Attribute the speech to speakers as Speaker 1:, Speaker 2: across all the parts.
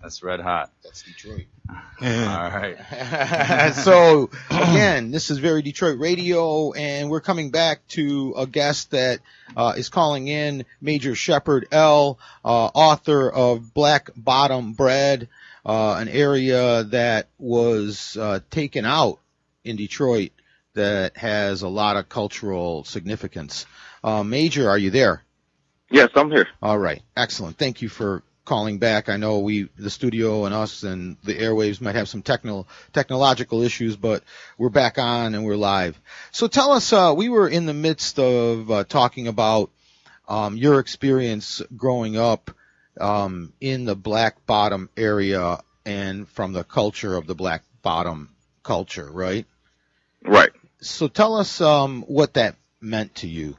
Speaker 1: That's red hot.
Speaker 2: That's Detroit.
Speaker 1: All right.
Speaker 3: So, again, this is Very Detroit Radio, and we're coming back to a guest that is calling in, Major Shepard L., author of Bottom Bred, an area that was taken out in Detroit that has a lot of cultural significance. Major, are you there?
Speaker 4: Yes, I'm here.
Speaker 3: All right. Excellent. Thank you for calling back. I know the studio and us and the airwaves might have some technological issues, but we're back on and we're live. So tell us, we were in the midst of talking about your experience growing up in the Black Bottom area and from the culture of the Black Bottom culture, right?
Speaker 4: Right.
Speaker 3: So tell us what that meant to you.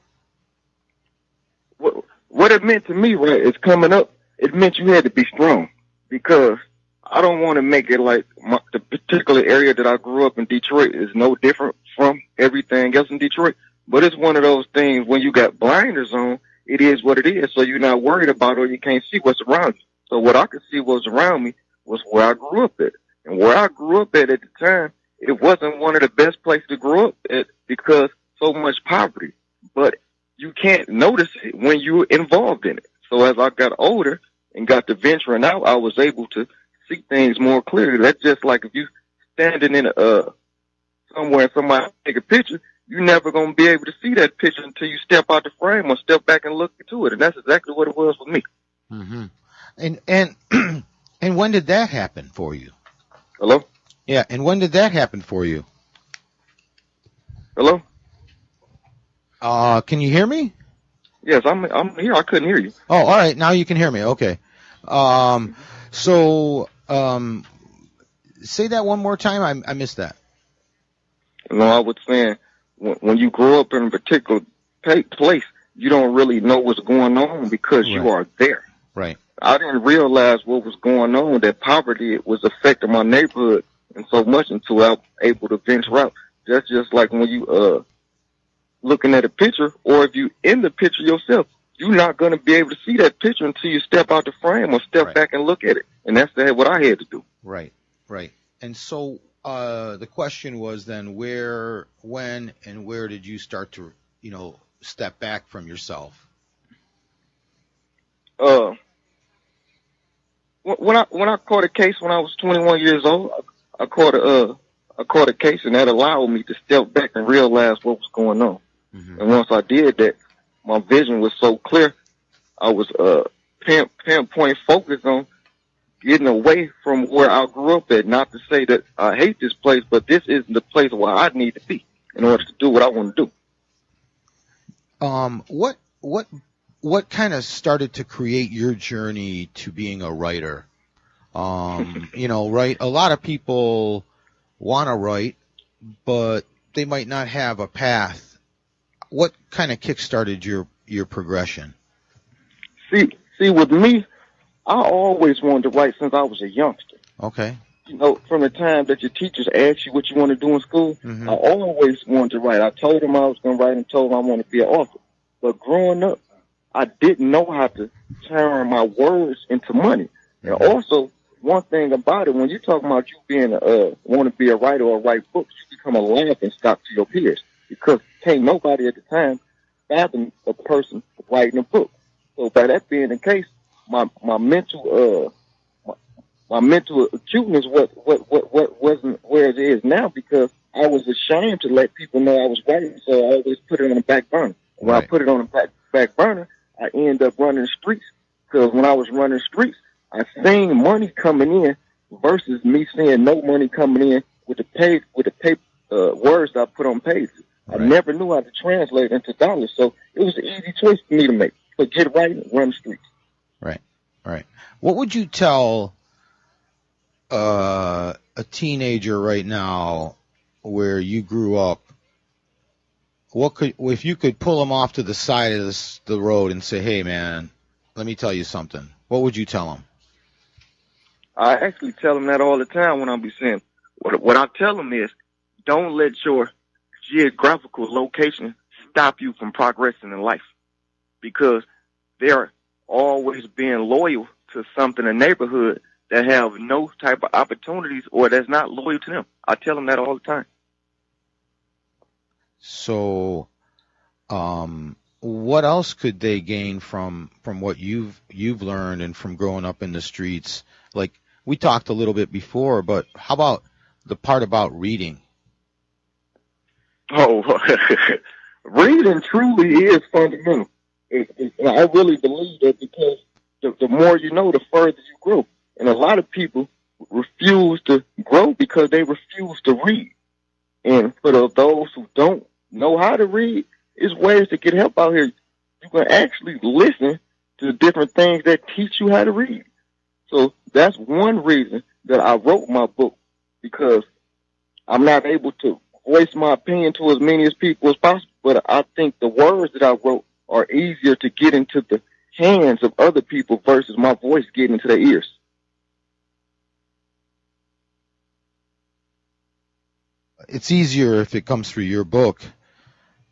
Speaker 4: What it meant to me, right, is coming up, it meant you had to be strong, because I don't want to make it like the particular area that I grew up in, Detroit, is no different from everything else in Detroit. But it's one of those things when you got blinders on, it is what it is. So you're not worried about it, or you can't see what's around you. So what I could see was around me was where I grew up at. And where I grew up at the time, it wasn't one of the best places to grow up at because so much poverty. But you can't notice it when you're involved in it. So as I got older and got to venturing out, I was able to see things more clearly. That's just like if you standing in somewhere and somebody take a picture, you're never going to be able to see that picture until you step out the frame or step back and look into it. And that's exactly what it was with me.
Speaker 3: Mm-hmm. And when did that happen for you?
Speaker 4: Hello?
Speaker 3: Yeah, and when did that happen for you?
Speaker 4: Hello?
Speaker 3: Can you hear me?
Speaker 4: Yes, I'm here. I couldn't hear you.
Speaker 3: Oh, all right. Now you can hear me. Okay. Say that one more time. I missed that.
Speaker 4: No, I was saying when you grow up in a particular place, you don't really know what's going on because you are there.
Speaker 3: Right.
Speaker 4: I didn't realize what was going on, that poverty was affecting my neighborhood and so much until I was able to venture out. That's just like when you looking at a picture, or if you in the picture yourself, you're not going to be able to see that picture until you step out the frame or step back and look at it. And that's what I had to do.
Speaker 3: Right. And so the question was then where, when, and where did you start to, step back from yourself?
Speaker 4: When I caught a case when I was 21 years old, I caught a case, and that allowed me to step back and realize what was going on. Mm-hmm. And once I did that, my vision was so clear. I was pinpoint focused on getting away from where I grew up at. Not to say that I hate this place, but this isn't the place where I need to be in order to do what I want to do.
Speaker 3: What kind of started to create your journey to being a writer? Right? A lot of people want to write, but they might not have a path. What kind of kick-started your progression? See,
Speaker 4: with me, I always wanted to write since I was a youngster.
Speaker 3: Okay.
Speaker 4: From the time that your teachers asked you what you want to do in school,
Speaker 3: mm-hmm.
Speaker 4: I always wanted to write. I told them I was going to write and told them I wanted to be an author. But growing up, I didn't know how to turn my words into money. Mm-hmm. And also, one thing about it, when you're talking about you being want to be a writer or write books, you become a laughing stock to your peers because can't nobody at the time fathom a person writing a book. So by that being the case, my mental acuteness wasn't where it is now because I was ashamed to let people know I was writing, so I always put it on the back burner. When I put it on the back burner, I ended up running the streets because when I was running the streets, I seen money coming in versus me seeing no money coming in with the paper words I put on pages. Right. I never knew how to translate into dollars, so it was an easy choice for me to make. Forget writing, run the streets.
Speaker 3: Right. What would you tell a teenager right now where you grew up? If you could pull them off to the side of the road and say, "Hey, man, let me tell you something," what would you tell them?
Speaker 4: I actually tell them that all the time when I be saying. What I tell them is, don't let your geographical location stop you from progressing in life, because they're always being loyal to something in the neighborhood that have no type of opportunities or that's not loyal to them. I tell them that all the time.
Speaker 3: So, what else could they gain from what you've learned and from growing up in the streets? Like we talked a little bit before, but how about the part about reading?
Speaker 4: Oh, reading truly is fundamental. And I really believe that because the more you know, the further you grow. And a lot of people refuse to grow because they refuse to read. And for those who don't know how to read, there's ways to get help out here. You can actually listen to different things that teach you how to read. So that's one reason that I wrote my book, because I'm not able to voice my opinion to as many as people as possible, but I think the words that I wrote are easier to get into the hands of other people versus my voice getting into their ears.
Speaker 3: It's easier if it comes through your book.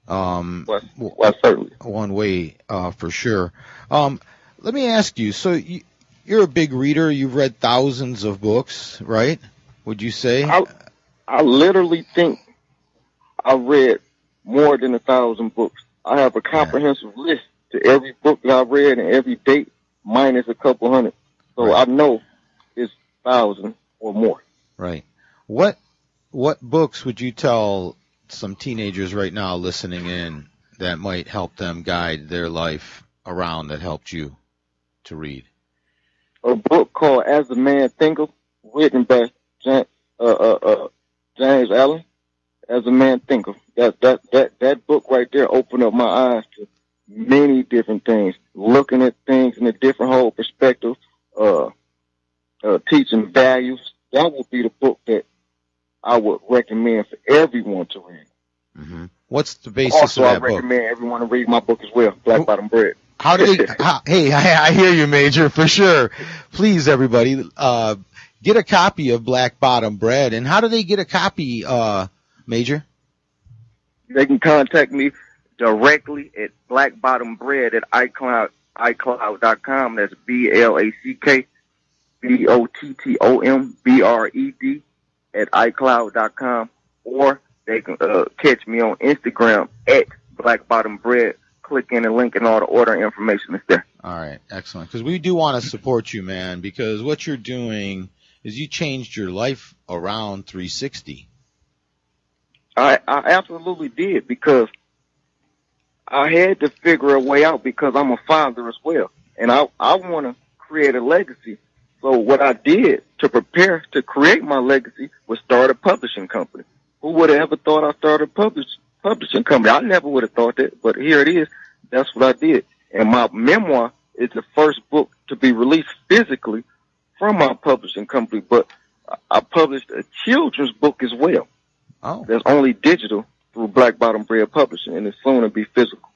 Speaker 4: Well, certainly.
Speaker 3: One way, for sure. Let me ask you, so you're a big reader. You've read thousands of books, right? Would you say?
Speaker 4: I literally think I read more than 1,000 books. I have a comprehensive list to every book that I read and every date, minus a couple hundred. So right. I know it's 1,000 or more.
Speaker 3: Right. What books would you tell some teenagers right now listening in that might help them guide their life around, that helped you to read?
Speaker 4: A book called As a Man Thinketh, written by James Allen. As a Man Thinketh. That book right there opened up my eyes to many different things, looking at things in a different whole perspective, teaching values. That would be the book that I would recommend for everyone to read.
Speaker 3: Mm-hmm. What's the basis of that book?
Speaker 4: Also, I recommend everyone to read my book as well, Black Bottom Bred.
Speaker 3: How do they? Hey, I hear you, Major, for sure. Please, everybody, get a copy of Black Bottom Bred. And how do they get a copy, Major?
Speaker 4: They can contact me directly at blackbottombread at iCloud.com. That's BlackBottomBred at iCloud.com. Or they can catch me on Instagram at blackbottombread. Click in the link and all the order information is there.
Speaker 3: All right, excellent. Because we do want to support you, man, because what you're doing is you changed your life around 360.
Speaker 4: I absolutely did, because I had to figure a way out, because I'm a father as well. And I want to create a legacy. So what I did to prepare to create my legacy was start a publishing company. Who would have ever thought I started a publishing company? I never would have thought that, but here it is. That's what I did. And my memoir is the first book to be released physically from my publishing company, but I published a children's book as well.
Speaker 3: Oh.
Speaker 4: That's only digital through Black Bottom Bred Publishing, and it's soon to be physical.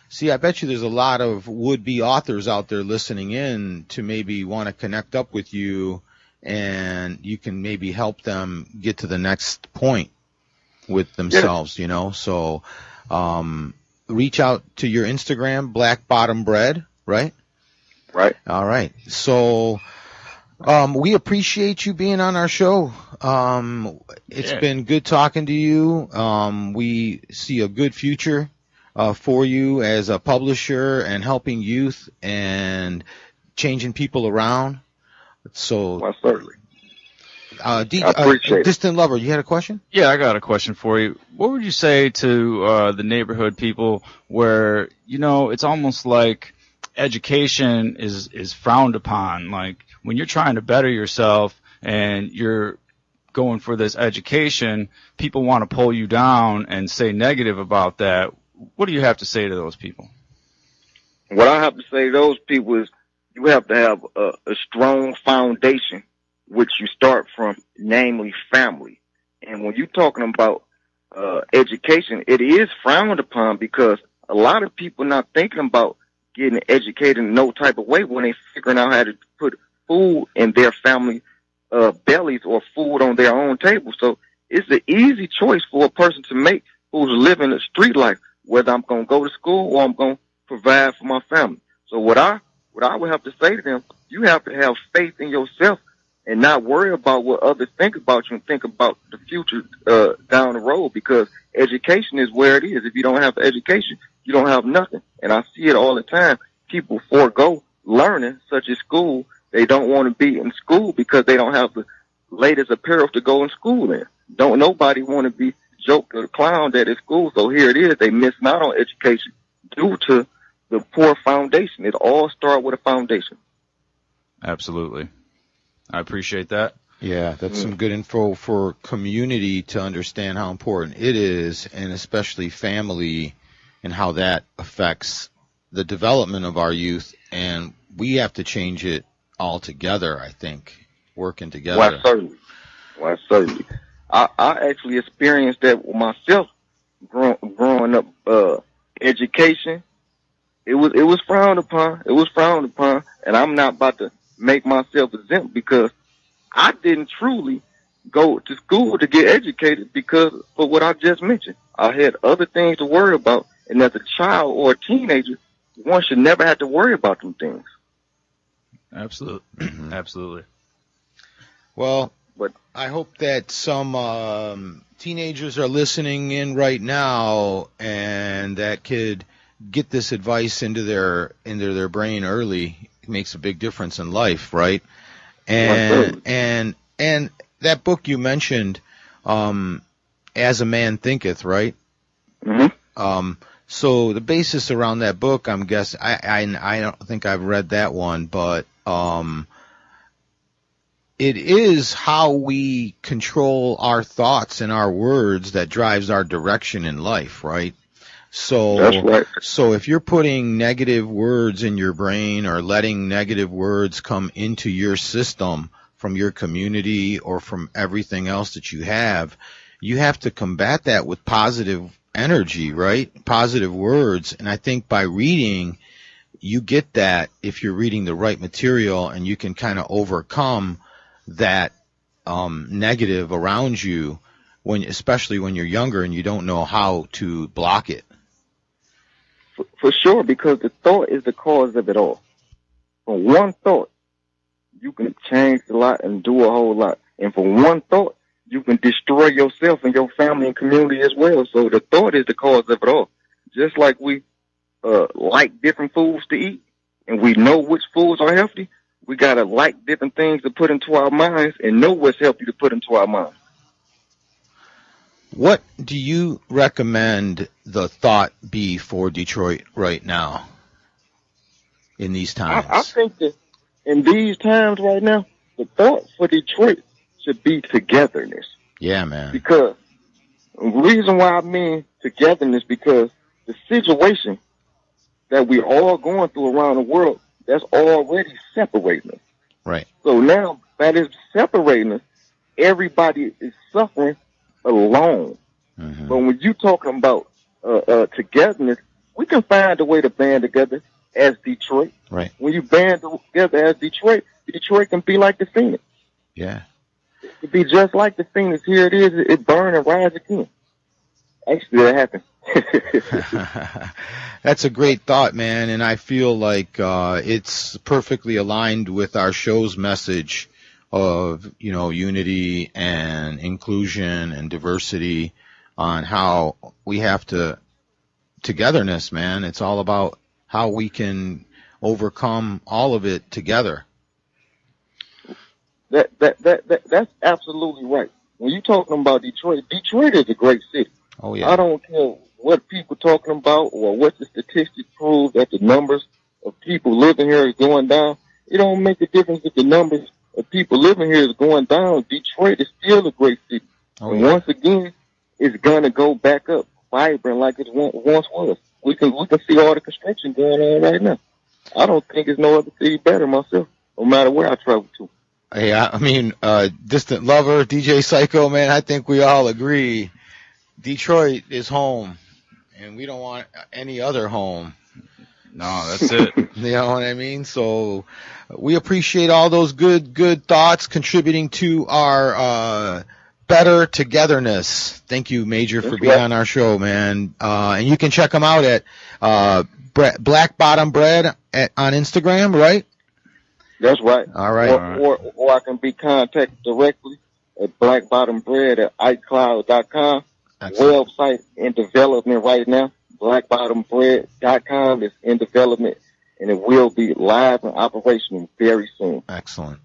Speaker 3: See, I bet you there's a lot of would-be authors out there listening in to maybe want to connect up with you, and you can maybe help them get to the next point with themselves, you know. So reach out to your Instagram, Black Bottom Bred, right?
Speaker 4: Right.
Speaker 3: All right. So we appreciate you being on our show. It's been good talking to you. We see a good future for you as a publisher and helping youth and changing people around. So,
Speaker 4: well, certainly. I appreciate
Speaker 3: Distant Lover, you had a question?
Speaker 1: Yeah, I got a question for you. What would you say to the neighborhood people where, you know, it's almost like education is frowned upon? Like when you're trying to better yourself and you're going for this education, people want to pull you down and say negative about that. What do you have to say to those people?
Speaker 4: What I have to say to those people is you have to have a strong foundation, which you start from, namely family. And when you're talking about education, it is frowned upon because a lot of people not thinking about getting educated in no type of way when they figuring out how to put food in their family bellies or food on their own table. So it's an easy choice for a person to make who's living a street life, whether I'm going to go to school or I'm going to provide for my family. So what I would have to say to them, you have to have faith in yourself and not worry about what others think about you and think about the future down the road, because education is where it is. If you don't have education, you don't have nothing. And I see it all the time. People forego learning, such as school. They don't want to be in school because they don't have the latest apparel to go in school in. Don't nobody want to be joked or clowned at school. So here it is. They missing out on education due to the poor foundation. It all starts with a foundation.
Speaker 1: Absolutely. I appreciate that.
Speaker 3: Yeah, that's some good info for community to understand how important it is, and especially family, and how that affects the development of our youth. And we have to change it all together, I think, working together.
Speaker 4: Why, certainly. I actually experienced that with myself growing up. Education, it was frowned upon. It was frowned upon, and I'm not about to make myself exempt because I didn't truly go to school to get educated because of what I just mentioned. I had other things to worry about, and as a child or a teenager, one should never have to worry about them things.
Speaker 1: Absolutely. Absolutely.
Speaker 3: Well, but I hope that some teenagers are listening in right now, and that could get this advice into their brain early. It makes a big difference in life, right? And that book you mentioned, As a Man Thinketh, right?
Speaker 4: Mm-hmm.
Speaker 3: So the basis around that book, I'm guessing, I don't think I've read that one, but it is how we control our thoughts and our words that drives our direction in life, right? So,
Speaker 4: that's right.
Speaker 3: So if you're putting negative words in your brain or letting negative words come into your system from your community or from everything else that you have to combat that with positive energy, right? Positive words. And I think by reading, you get that if you're reading the right material, and you can kind of overcome that negative around you, especially when you're younger and you don't know how to block it.
Speaker 4: For sure, because the thought is the cause of it all. From one thought, you can change a lot and do a whole lot. And from one thought, you can destroy yourself and your family and community as well. So the thought is the cause of it all. Just like we like different foods to eat, and we know which foods are healthy, we got to like different things to put into our minds and know what's healthy to put into our minds.
Speaker 3: What do you recommend the thought be for Detroit right now in these times?
Speaker 4: I think that in these times right now, the thought for Detroit should be togetherness.
Speaker 3: Yeah, man.
Speaker 4: Because the reason why I mean togetherness, because the situation that we're all going through around the world, that's already separating us.
Speaker 3: Right.
Speaker 4: So now that is separating us, everybody is suffering alone. Mm-hmm. But when you're talking about togetherness, we can find a way to band together as Detroit.
Speaker 3: Right.
Speaker 4: When you band together as Detroit, Detroit can be like the Phoenix.
Speaker 3: Yeah.
Speaker 4: It can be just like the Phoenix. Here it is. It burn and rise again. Actually, that happened.
Speaker 3: That's a great thought, man, and I feel like it's perfectly aligned with our show's message of, unity and inclusion and diversity, on how we have to togetherness, man. It's all about how we can overcome all of it together.
Speaker 4: That's absolutely right. When you're talking about Detroit is a great city.
Speaker 3: Oh yeah.
Speaker 4: I don't care what people talking about or what the statistics prove that the numbers of people living here is going down. It don't make a difference if the numbers of people living here is going down. Detroit is still a great city.
Speaker 3: Oh,
Speaker 4: and
Speaker 3: yeah.
Speaker 4: once again, it's gonna go back up, vibrant like it once was. We can see all the construction going on right now. I don't think there's no other city better myself, no matter where I travel to.
Speaker 3: Hey, I mean, Distant Lover, DJ Psycho, man, I think we all agree Detroit is home, and we don't want any other home.
Speaker 1: No, that's it.
Speaker 3: You know what I mean? So we appreciate all those good thoughts contributing to our better togetherness. Thank you, Major, for being on our show, man. And you can check them out at Black Bottom Bread on Instagram, right?
Speaker 4: That's right.
Speaker 3: All right.
Speaker 4: Or I can be contacted directly at Black Bottom Bred at iCloud.com.
Speaker 3: Excellent.
Speaker 4: Website in development right now. BlackBottomBread.com is in development, and it will be live and operational very soon.
Speaker 3: Excellent.